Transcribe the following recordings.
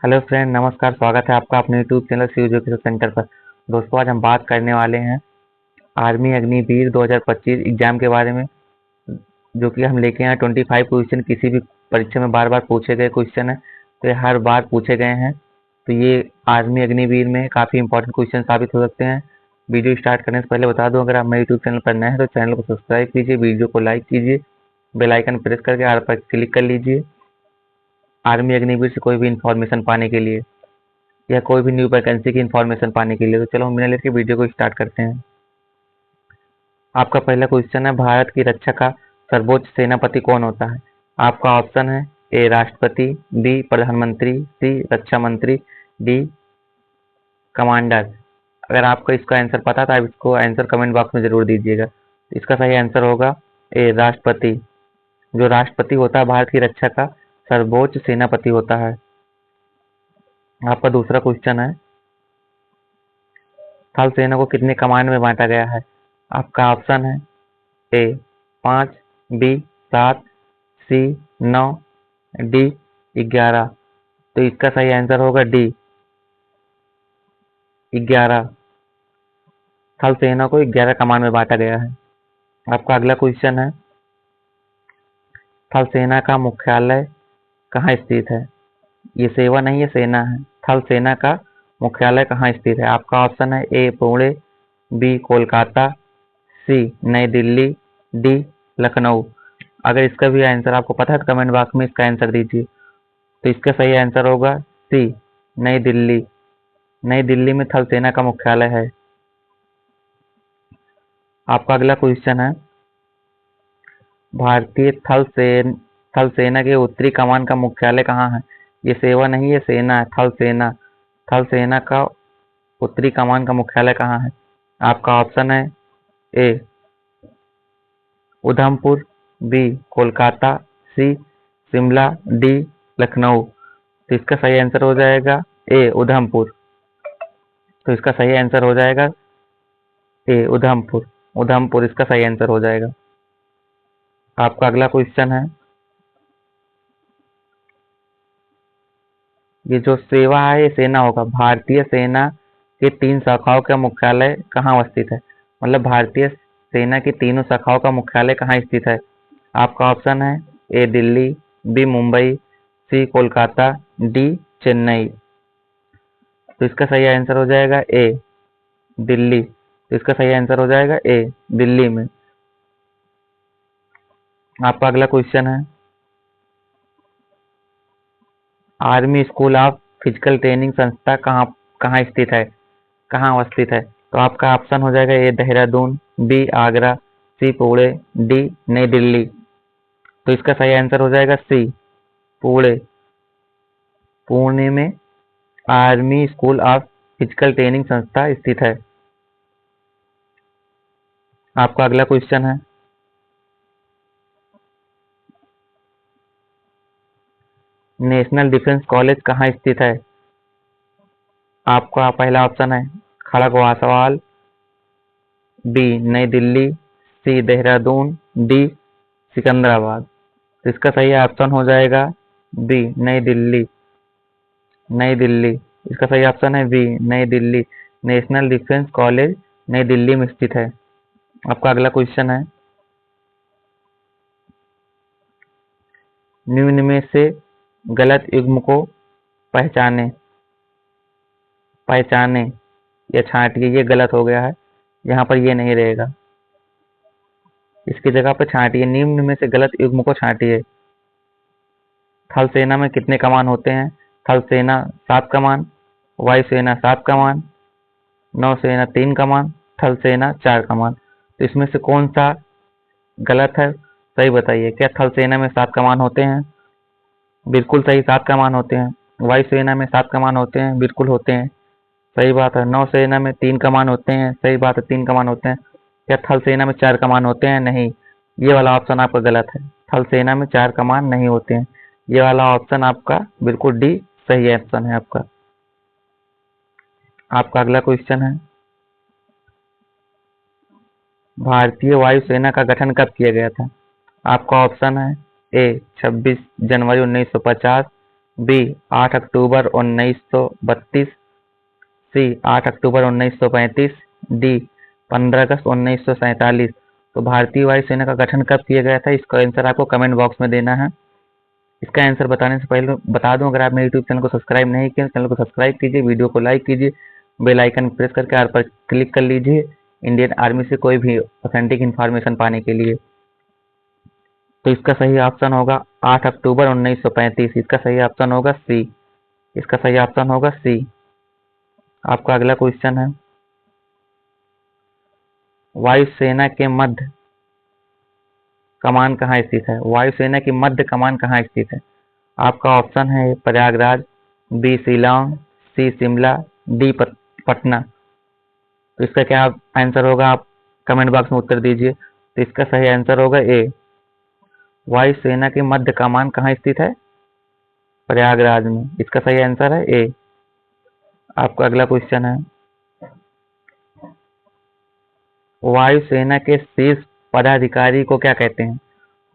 Hello friend, नमस्कार। स्वागत है आपका अपने YouTube channel C education centre पर। दोस्तों, आज हम बात करने वाले हैं आर्मी अग्निवीर 2025 एग्जाम के बारे में, जो कि हम लेके आए 25 क्वेश्चन। किसी भी परीक्षा में बार बार पूछे गए क्वेश्चन है, तो ये हर बार पूछे गए हैं। तो ये आर्मी अग्निवीर में काफ़ी इंपॉर्टेंट क्वेश्चन साबित हो सकते हैं। वीडियो स्टार्ट करने से पहले बता दूं, अगर आप मेरे यूट्यूब चैनल पर नए हैं तो चैनल को सब्सक्राइब कीजिए, वीडियो को लाइक कीजिए, बेल आइकन प्रेस करके आल पर क्लिक कर लीजिए आर्मी अग्निवीर से कोई भी इंफॉर्मेशन पाने के लिए या कोई भी न्यू वैकेंसी की इंफॉर्मेशन पाने के लिए। तो चलो हम बिना लेट के वीडियो को स्टार्ट करते हैं। आपका पहला क्वेश्चन है, भारत की रक्षा का सर्वोच्च सेनापति कौन होता है? आपका ऑप्शन है ए राष्ट्रपति, बी प्रधानमंत्री, सी रक्षा मंत्री, डी कमांडर। अगर आपको इसका आंसर पता था, आप इसको आंसर कमेंट बॉक्स में जरूर दीजिएगा। इसका सही आंसर होगा ए राष्ट्रपति। जो राष्ट्रपति होता है भारत की रक्षा का सर्वोच्च सेनापति होता है। आपका दूसरा क्वेश्चन है, थल सेना को कितने कमांड में बांटा गया है? आपका ऑप्शन है ए 5, बी 7, सी 9, डी 11। तो इसका सही आंसर होगा डी 11। थल सेना को 11 कमांड में बांटा गया है। आपका अगला क्वेश्चन है, थल सेना का मुख्यालय कहाँ स्थित है? ये सेवा नहीं है, सेना है। थल सेना का मुख्यालय कहाँ स्थित है? आपका ऑप्शन है ए पुणे, बी कोलकाता, सी नई दिल्ली, डी लखनऊ। अगर इसका भी आंसर आपको पता है तो कमेंट बॉक्स में इसका आंसर दीजिए। तो इसका सही आंसर होगा सी नई दिल्ली। नई दिल्ली में थल सेना का मुख्यालय है। आपका अगला क्वेश्चन है, भारतीय थल सेना के उत्तरी कमान का मुख्यालय कहाँ है? ये सेवा नहीं है, सेना है। थल सेना, थल सेना का उत्तरी कमान का मुख्यालय कहाँ है? आपका ऑप्शन है ए उधमपुर, बी कोलकाता, सी शिमला, डी लखनऊ। तो इसका सही आंसर हो जाएगा ए उधमपुर। तो इसका सही आंसर हो जाएगा ए उधमपुर। उधमपुर इसका सही आंसर हो जाएगा। आपका अगला क्वेश्चन है, ये जो सेवा है ये सेना होगा। भारतीय सेना के 3 शाखाओं का मुख्यालय कहाँ स्थित है? मतलब भारतीय सेना की तीनों शाखाओं का मुख्यालय कहाँ स्थित है? आपका ऑप्शन है ए दिल्ली, बी मुंबई, सी कोलकाता, डी चेन्नई। तो इसका सही आंसर हो जाएगा ए दिल्ली। तो इसका सही आंसर हो जाएगा ए दिल्ली में। आपका अगला क्वेश्चन है, army school of physical training संस्था कहाँ कहाँ स्थित है, कहाँ अवस्थित है? तो आपका ऑप्शन हो जाएगा ए देहरादून, बी आगरा, सी पुणे, डी नई दिल्ली। तो इसका सही आंसर हो जाएगा सी पुणे। पुणे में army school of physical training संस्था स्थित है। आपका अगला क्वेश्चन है, नेशनल डिफेंस कॉलेज कहाँ स्थित है? आपका पहला ऑप्शन है खड़गवासवाल, बी नई दिल्ली, सी देहरादून, डी सिकंदराबाद। तो इसका सही ऑप्शन हो जाएगा बी नई दिल्ली। नई दिल्ली इसका सही ऑप्शन है बी नई दिल्ली। नेशनल डिफेंस कॉलेज नई दिल्ली में स्थित है। आपका अगला क्वेश्चन है, निम्न में से गलत युग्म को पहचाने पहचाने या छांटिए। ये गलत हो गया है, यहाँ पर ये नहीं रहेगा, इसकी जगह पर छांटिए। निम्न में से गलत युग्म को छांटिए। थल सेना में कितने कमान होते हैं? थल सेना 7 कमान, वायुसेना 7 कमान, नौसेना 3 कमान, थल सेना 4 कमान। तो इसमें से कौन सा गलत है, सही बताइए। क्या थल सेना में 7 कमान होते हैं? बिल्कुल सही, 7 कमान होते हैं। वायुसेना में 7 कमान होते हैं? बिल्कुल होते हैं, सही बात है। नौसेना में 3 कमान होते हैं? सही बात है, 3 कमान होते हैं। क्या थल सेना में 4 कमान होते हैं? नहीं, ये वाला ऑप्शन आपका गलत है। थल सेना में 4 कमान नहीं होते हैं। ये वाला ऑप्शन आपका बिल्कुल डी सही ऑप्शन है आपका। आपका अगला क्वेश्चन है, भारतीय वायुसेना का गठन कब किया गया था? आपका ऑप्शन है ए 26 जनवरी 1950, बी 8 अक्टूबर 1932, सी 8 अक्टूबर 1935, डी 15 अगस्त 1947। तो भारतीय वायुसेना का गठन कब किया गया था, इसका आंसर आपको कमेंट बॉक्स में देना है। इसका आंसर बताने से पहले बता दूं, अगर आप मेरे यूट्यूब चैनल को सब्सक्राइब नहीं किए, चैनल को सब्सक्राइब कीजिए, वीडियो को लाइक कीजिए, बेल आइकन प्रेस करके आल पर क्लिक कर लीजिए इंडियन आर्मी से कोई भी ऑथेंटिक इन्फॉर्मेशन पाने के लिए। तो इसका सही ऑप्शन होगा 8 अक्टूबर 1935। इसका सही ऑप्शन होगा सी। इसका सही ऑप्शन होगा सी। आपका अगला क्वेश्चन है, वायुसेना के मध्य कमान कहाँ स्थित है? वायुसेना की मध्य कमान कहाँ स्थित है? आपका ऑप्शन है प्रयागराज, बी शिलांग, सी शिमला, डी पटना। तो इसका क्या आंसर होगा, आप कमेंट बॉक्स में उत्तर दीजिए। तो इसका सही आंसर होगा ए। वायुसेना की मध्य कमान कहाँ स्थित है? प्रयागराज में। इसका सही आंसर है ए। आपका अगला क्वेश्चन है, वायुसेना के शीर्ष पदाधिकारी को क्या कहते हैं?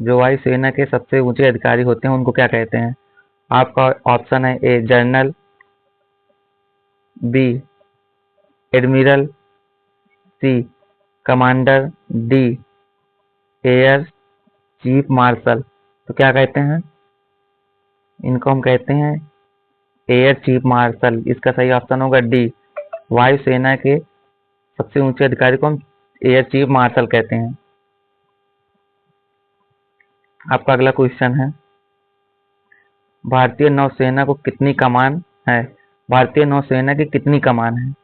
जो वायुसेना के सबसे ऊंचे अधिकारी होते हैं उनको क्या कहते हैं? आपका ऑप्शन है A general, B admiral, C commander, D air chief marshal. तो क्या कहते हैं इनको? हम कहते हैं एयर चीफ मार्शल। इसका सही ऑप्शन होगा डी। वायुसेना के सबसे ऊंचे अधिकारी को हम एयर चीफ मार्शल कहते हैं। आपका अगला क्वेश्चन है, भारतीय नौसेना को कितनी कमान है? भारतीय नौसेना की कितनी कमान है?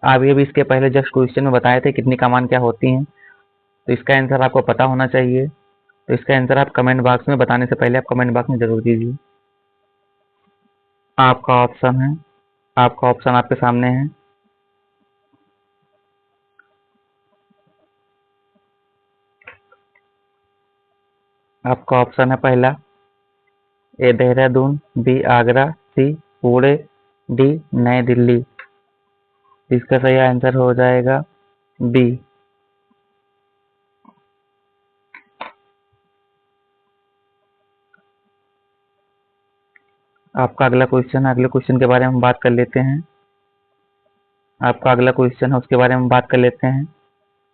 आप ये भी इसके पहले जस्ट क्वेश्चन में बताए थे कितनी कमान क्या होती हैं। तो इसका आंसर आपको पता होना चाहिए। तो इसका आंसर आप कमेंट बॉक्स में बताने से पहले आप कमेंट बॉक्स में जरूर दीजिए। आपका ऑप्शन है, आपका ऑप्शन आपके सामने है। आपका ऑप्शन है पहला ए देहरादून, बी आगरा, सी पुणे, डी नई दिल्ली। इसका सही आंसर हो जाएगा बी। आपका अगला क्वेश्चन है, अगले क्वेश्चन के बारे में हम बात कर लेते हैं। आपका अगला क्वेश्चन है उसके बारे में बात कर लेते हैं।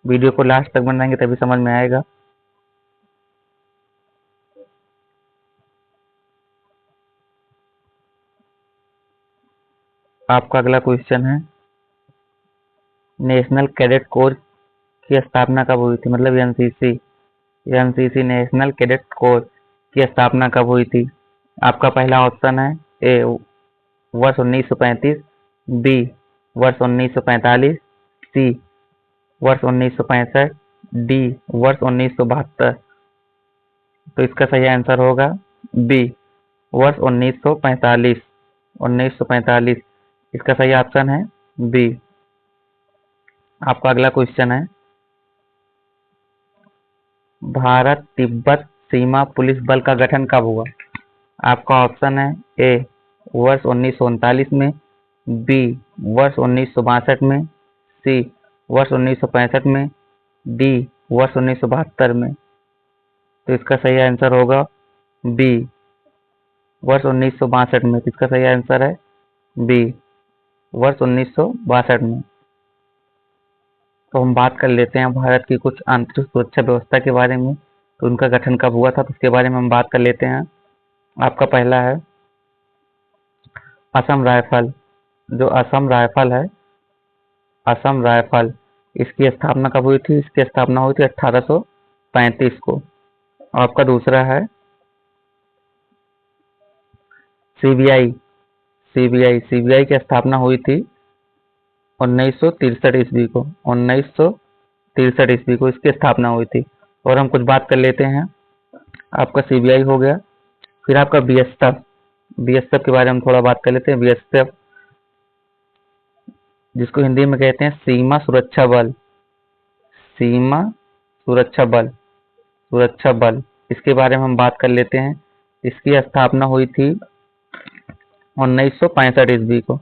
वीडियो को लास्ट तक बनाएंगे तभी समझ में आएगा। आपका अगला क्वेश्चन है, नेशनल कैडेट कोर की स्थापना कब हुई थी? मतलब NCC, NCC national cadet corps की स्थापना कब हुई थी? आपका पहला ऑप्शन है ए वर्ष 1935, बी वर्ष 1945, सी वर्ष 1965, डी वर्ष 1972। तो इसका सही आंसर होगा बी वर्ष 1945। 1945 इसका सही ऑप्शन है बी। आपका अगला क्वेश्चन है, भारत तिब्बत सीमा पुलिस बल का गठन कब हुआ? आपका ऑप्शन है ए वर्ष 1939 में, बी वर्ष 1962 में, सी वर्ष 1965 में, डी वर्ष 1972 में। तो इसका सही आंसर होगा बी वर्ष 1962 में। इसका सही आंसर है बी वर्ष 1962 में। तो हम बात कर लेते हैं भारत की कुछ आंतरिक सुरक्षा व्यवस्था के बारे में। तो उनका गठन कब हुआ था तो उसके बारे में हम बात कर लेते हैं। आपका पहला है असम राइफल। जो असम राइफल है, असम राइफल, इसकी स्थापना कब हुई थी? इसकी स्थापना हुई थी 1835 को। आपका दूसरा है सीबीआई। सीबीआई, सीबीआई की स्थापना हुई थी 1963 ईस्वी को। 1963 ईस्वी को इसकी स्थापना हुई थी। और हम कुछ बात कर लेते हैं। आपका सीबीआई हो गया। फिर आपका बीएसएफ, बीएसएफ के बारे में थोड़ा बात कर लेते हैं। बीएसएफ जिसको हिंदी में कहते हैं सीमा सुरक्षा बल, सीमा सुरक्षा बल, सुरक्षा बल, इसके बारे में हम बात कर लेते हैं। इसकी स्थापना हुई थी 1965 ईस्वी को।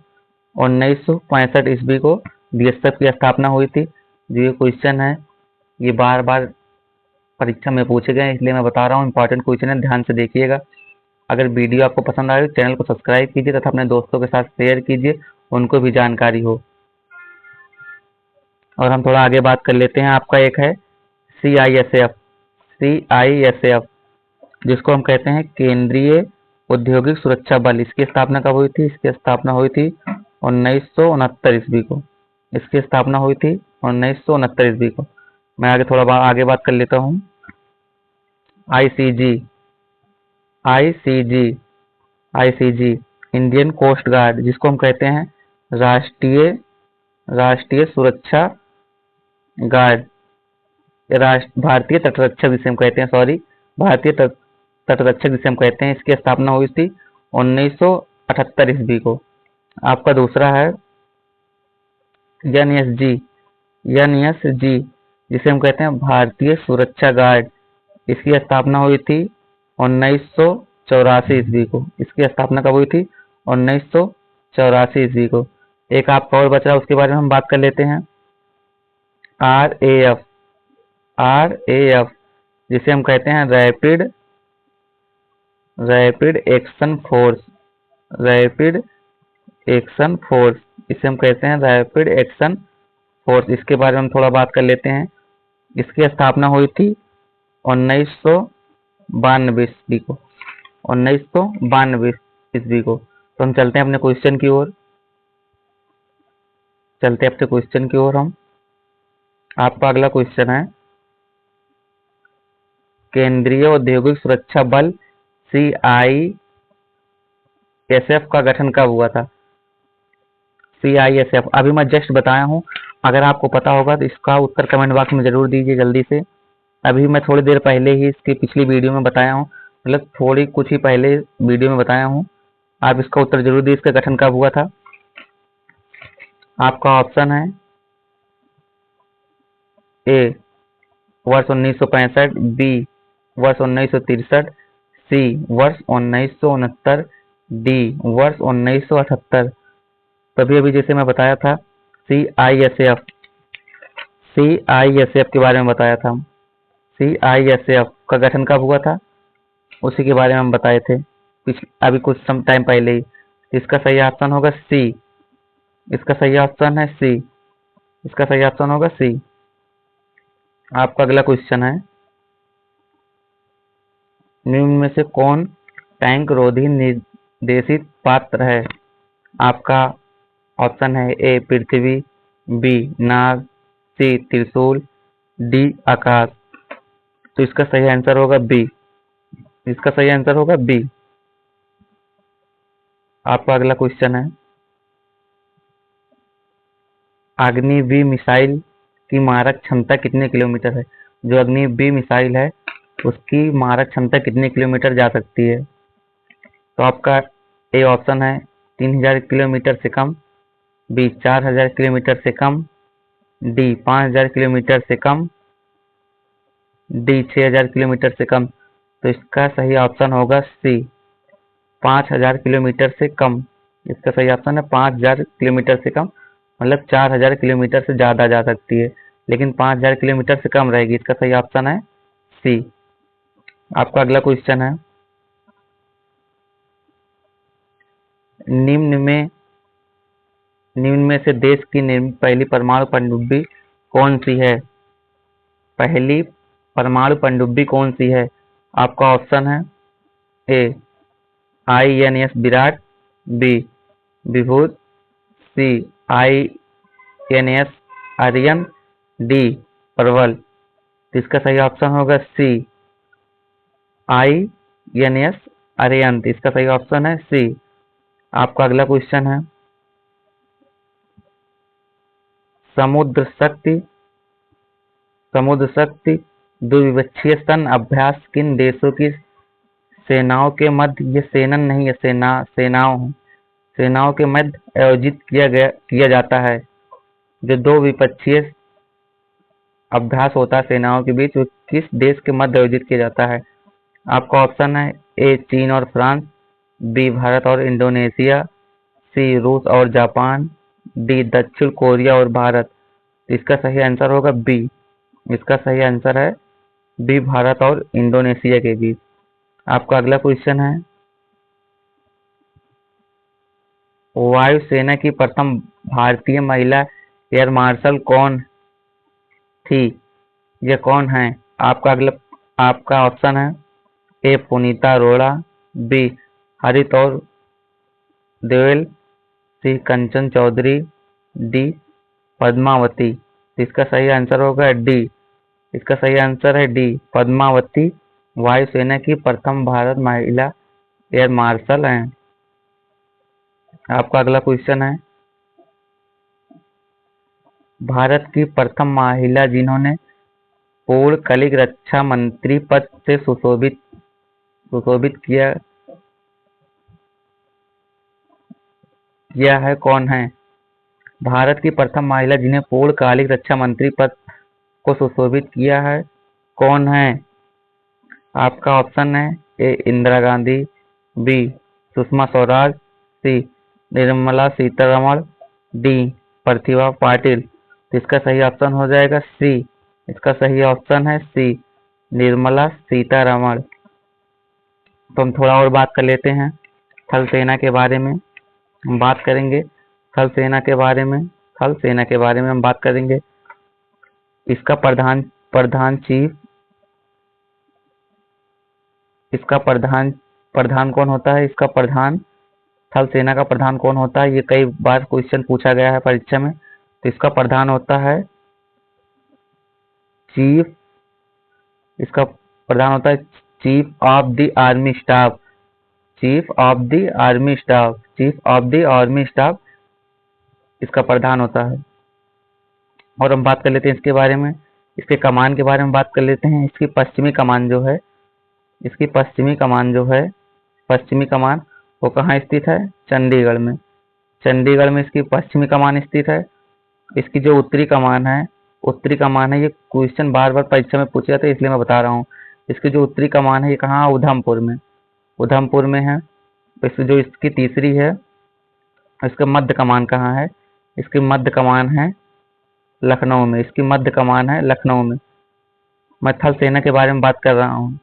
1965 ईस्वी को बीएसएफ की स्थापना हुई थी। जो ये क्वेश्चन है ये बार बार परीक्षा में पूछे गए, इसलिए मैं बता रहा हूँ, इंपॉर्टेंट क्वेश्चन है, ध्यान से देखिएगा। अगर वीडियो आपको पसंद आए तो चैनल को सब्सक्राइब कीजिए तथा अपने दोस्तों के साथ शेयर कीजिए, उनको भी जानकारी हो। और हम थोड़ा आगे बात कर लेते हैं। आपका एक है CISF, जिसको हम कहते हैं केंद्रीय औद्योगिक सुरक्षा बल। इसकी स्थापना कब हुई थी? इसकी स्थापना हुई थी 1969 ईस्वी को। इसकी स्थापना हुई थी 1969 ईस्वी को। मैं आगे थोड़ा आगे बात कर लेता हूँ। ICG इंडियन कोस्ट गार्ड, जिसको हम कहते हैं राष्ट्रीय सुरक्षा गार्ड, भारतीय तटरक्षक जिसे हम कहते हैं, भारतीय तटरक्षक जिसे हम कहते हैं। इसकी स्थापना हुई थी 1978 ईस्वी को। आपका दूसरा है NSG, जिसे हम कहते हैं भारतीय सुरक्षा गार्ड। इसकी स्थापना हुई थी 1984 ईस्वी को। इसकी स्थापना कब हुई थी? 1984 ईस्वी को। एक आपका और बच रहा है, उसके बारे में हम बात कर लेते हैं। RAF, जिसे हम कहते हैं रैपिड एक्शन फोर्स, इसे हम कहते हैं रैपिड एक्शन फोर्स। इसके बारे में हम थोड़ा बात कर लेते हैं। इसकी स्थापना हुई थी 1992 ईस्वी को। 1992 ईस्वी को। तो हम चलते हैं अपने क्वेश्चन की ओर। हम आपका अगला क्वेश्चन है, केंद्रीय औद्योगिक सुरक्षा बल CISF का गठन कब हुआ था? CISF अभी मैं जस्ट बताया हूँ। अगर आपको पता होगा तो इसका उत्तर कमेंट बॉक्स में जरूर दीजिए जल्दी से। अभी मैं थोड़ी देर पहले ही इसकी पिछली वीडियो में बताया हूँ, मतलब थोड़ी कुछ ही पहले वीडियो में बताया हूँ। आप इसका उत्तर जरूर दीजिए, इसका गठन कब हुआ था। आपका ऑप्शन है A वर्ष 1965, B वर्ष 1963, C वर्ष 1969, D वर्ष 1978। तभी अभी जैसे मैं बताया था CISF के बारे में बताया था। CISF का गठन कब हुआ था, उसी के बारे में हम बताए थे अभी कुछ टाइम पहले ही। इसका सही ऑप्शन होगा C। इसका सही ऑप्शन होगा C। आपका अगला क्वेश्चन है, निम्न में से कौन टैंक रोधी निर्देशित पात्र है? आपका ऑप्शन है A Prithvi, B Nag, C त्रिशूल, D आकाश। तो इसका सही आंसर होगा B। आपका अगला क्वेश्चन है, अग्नि-V मिसाइल की मारक क्षमता कितने किलोमीटर है? जो अग्नि-V मिसाइल है उसकी मारक क्षमता कितने किलोमीटर जा सकती है? तो आपका A ऑप्शन है 3000 किलोमीटर से कम, B 4000 किलोमीटर से कम, D 5000 किलोमीटर से कम, D 6000 किलोमीटर से कम। तो इसका सही ऑप्शन होगा C 5000 किलोमीटर से कम। इसका सही ऑप्शन है 5000 किलोमीटर से कम, मतलब 4000 किलोमीटर से ज़्यादा जा सकती है, लेकिन 5000 किलोमीटर से कम रहेगी। इसका सही ऑप्शन है C। आपका अगला क्वेश्चन है, निम्न में से देश की पहली परमाणु पनडुब्बी कौन सी है? पहली परमाणु पनडुब्बी कौन सी है? आपका ऑप्शन है A INS Virat, B विभूत, C INS Aryan, D प्रबल। इसका सही ऑप्शन होगा C INS आर्यन। इसका सही ऑप्शन है C। आपका अगला क्वेश्चन है, समुद्र शक्ति द्विपक्षीय सन अभ्यास किन देशों की सेनाओं के मध्य, ये सेनन नहीं है, सेनाओं के मध्य आयोजित किया जाता है? जो दो विपक्षीय अभ्यास होता है सेनाओं के बीच, वो किस देश के मध्य आयोजित किया जाता है? आपका ऑप्शन है A चीन और फ्रांस, B भारत और इंडोनेशिया, C रूस और जापान, D दक्षिण कोरिया और भारत। इसका सही आंसर होगा B। इसका सही आंसर है B भारत और इंडोनेशिया के बीच। आपका अगला क्वेश्चन है, वायुसेना की प्रथम भारतीय महिला एयर मार्शल कौन थी? ये कौन है? आपका ऑप्शन है ए पुनीता अरोड़ा, बी हरितौर देवल, सी कंचन चौधरी, डी पद्मावती। इसका सही आंसर होगा डी। इसका सही आंसर है डी, पद्मावती वायुसेना की प्रथम भारत महिला एयर मार्शल हैं। आपका अगला क्वेश्चन है, भारत की प्रथम महिला जिन्होंने पूर्ण कलिक रक्षा मंत्री पद से सुशोभित किया है कौन है? भारत की प्रथम महिला जिन्हें पूर्णकालिक रक्षा मंत्री पद को सुशोभित किया है कौन है? आपका ऑप्शन है ए इंदिरा गांधी, बी सुषमा स्वराज, सी निर्मला सीतारमण, डी प्रतिभा पाटिल। इसका सही ऑप्शन हो जाएगा सी। इसका सही ऑप्शन है सी, निर्मला सीतारमण। तो हम थोड़ा और बात कर लेते हैं थल सेना के बारे में। हम बात करेंगे थल सेना के बारे में। थल सेना के बारे में हम बात करेंगे। इसका प्रधान कौन होता है? इसका प्रधान, थल सेना का प्रधान कौन होता है? ये कई बार क्वेश्चन पूछा गया है परीक्षा में। तो इसका प्रधान होता है चीफ इसका प्रधान होता है chief of the army staff. Chief of the army staff. Chief of the army staff इसका प्रधान होता है। और हम बात कर लेते हैं इसके बारे में, इसके कमान के बारे में बात कर लेते हैं। इसकी पश्चिमी कमान जो है, पश्चिमी कमान वो कहाँ स्थित है? चंडीगढ़ में। चंडीगढ़ में इसकी पश्चिमी कमान स्थित है। इसकी जो उत्तरी कमान है, ये क्वेश्चन बार बार परीक्षा में पूछा जाता है इसलिए मैं बता रहा हूँ। इसकी जो उत्तरी कमान है ये कहाँ? उधमपुर में है। जो इसकी तीसरी है, इसका मध्य कमान कहाँ है? इसकी मध्य कमान है लखनऊ में। इसकी मध्य कमान है लखनऊ में। मैं थल सेना के बारे में बात कर रहा हूँ।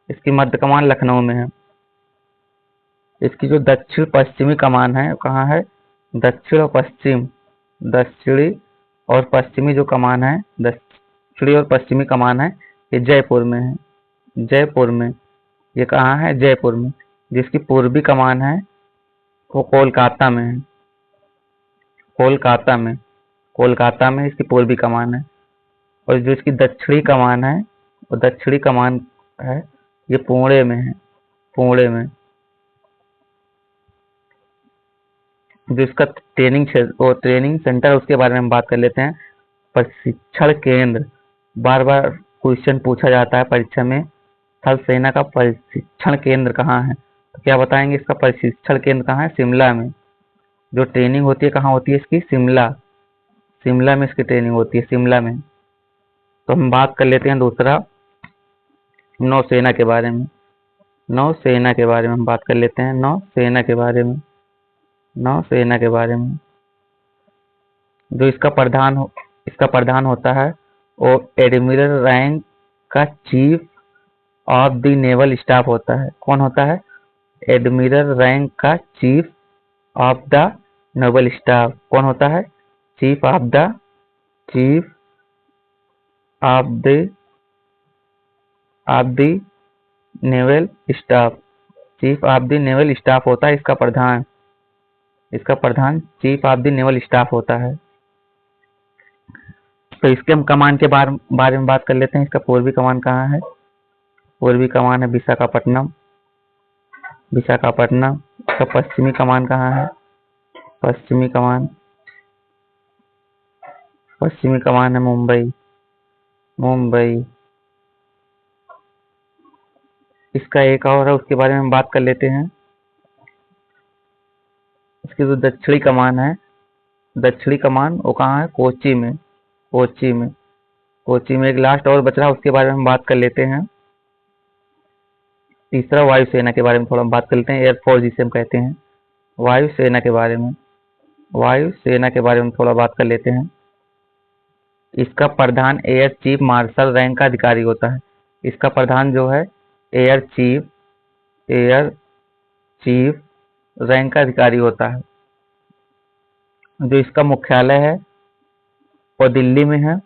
इसकी मध्य कमान लखनऊ में है। इसकी जो दक्षिण पश्चिमी कमान है कहाँ है? दक्षिणी और पश्चिमी जो कमान है, दक्षिणी और पश्चिमी कमान है, ये जयपुर में है। ये कहाँ है? जयपुर में। जिसकी पूर्वी कमान है वो कोलकाता में है। कोलकाता में इसकी पूर्वी कमान है। और जो इसकी दक्षिणी कमान है, ये पुणे में है। जो इसका ट्रेनिंग सेंटर है उसके बारे में हम बात कर लेते हैं। प्रशिक्षण केंद्र, बार बार क्वेश्चन पूछा जाता है परीक्षा में, थल सेना का प्रशिक्षण केंद्र कहाँ है? तो क्या बताएंगे? इसका प्रशिक्षण केंद्र कहाँ है? शिमला में। जो ट्रेनिंग होती है कहाँ होती है इसकी? शिमला में इसकी ट्रेनिंग होती है, शिमला में। तो हम बात कर लेते हैं दूसरा, नौसेना के बारे में। हम बात कर लेते हैं नौसेना के बारे में। जो इसका प्रधान होता है वो एडमिरल रैंक का chief of the naval staff होता है। कौन होता है? एडमिरल रैंक का chief of the naval staff. कौन होता है? Chief of the naval staff. Chief of the naval staff होता है इसका प्रधान। Chief of the naval staff होता है। तो इसके हम कमान के बारे में बात कर लेते हैं। इसका पूर्वी कमान कहाँ है? पूर्वी कमान है विशाखापट्टनम। इसका पश्चिमी कमान कहाँ है? पश्चिमी कमान है मुंबई। इसका एक और है, उसके बारे में हम बात कर लेते हैं। इसकी जो दक्षिणी कमान वो कहाँ है? कोच्चि में। एक लास्ट और बच रहा है, उसके बारे में हम बात कर लेते हैं। तीसरा वायुसेना के बारे में थोड़ा बात कर लेते हैं, एयरफोर्स जिसे हम कहते हैं। वायुसेना के बारे में थोड़ा बात कर लेते हैं। इसका प्रधान एयर चीफ मार्शल रैंक का अधिकारी होता है। इसका प्रधान जो है एयर चीफ रैंक का अधिकारी होता है। जो इसका मुख्यालय है वो दिल्ली में है,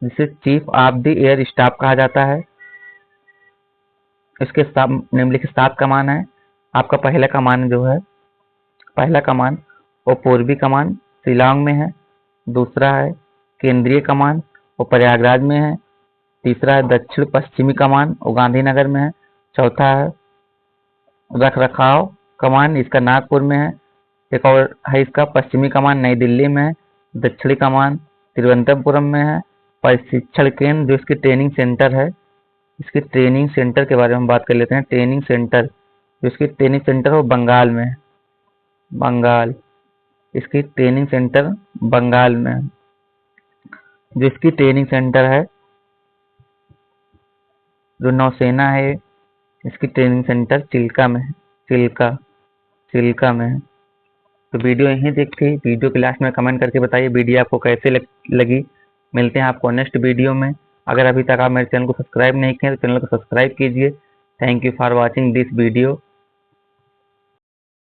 जिसे chief of the air staff कहा जाता है। इसके निम्नलिखित 7 कमान है। आपका पहला कमान वो पूर्वी कमान शिलांग में है। दूसरा है केंद्रीय कमान, वो प्रयागराज में है। तीसरा है दक्षिण पश्चिमी कमान, वो गांधीनगर में है। चौथा है रख रखाव कमान, इसका नागपुर में है। एक और है इसका पश्चिमी कमान नई दिल्ली में है। दक्षिणी कमान तिरुवनंतपुरम में है। प्रशिक्षण केंद्र जो इसकी ट्रेनिंग सेंटर है, इसके ट्रेनिंग सेंटर के बारे में बात कर लेते हैं। ट्रेनिंग सेंटर जो इसकी ट्रेनिंग सेंटर वो बंगाल में है। बंगाल, इसकी ट्रेनिंग सेंटर बंगाल में है। जो इसकी ट्रेनिंग सेंटर है, जो नौसेना है, इसकी ट्रेनिंग सेंटर चिल्का में है। चिल्का में है। तो वीडियो यहीं देखिए। वीडियो के लास्ट में कमेंट करके बताइए वीडियो आपको कैसे लगी। मिलते हैं आपको नेक्स्ट वीडियो में। अगर अभी तक आप मेरे चैनल को सब्सक्राइब नहीं किए तो चैनल को सब्सक्राइब कीजिए। Thank you for watching this video.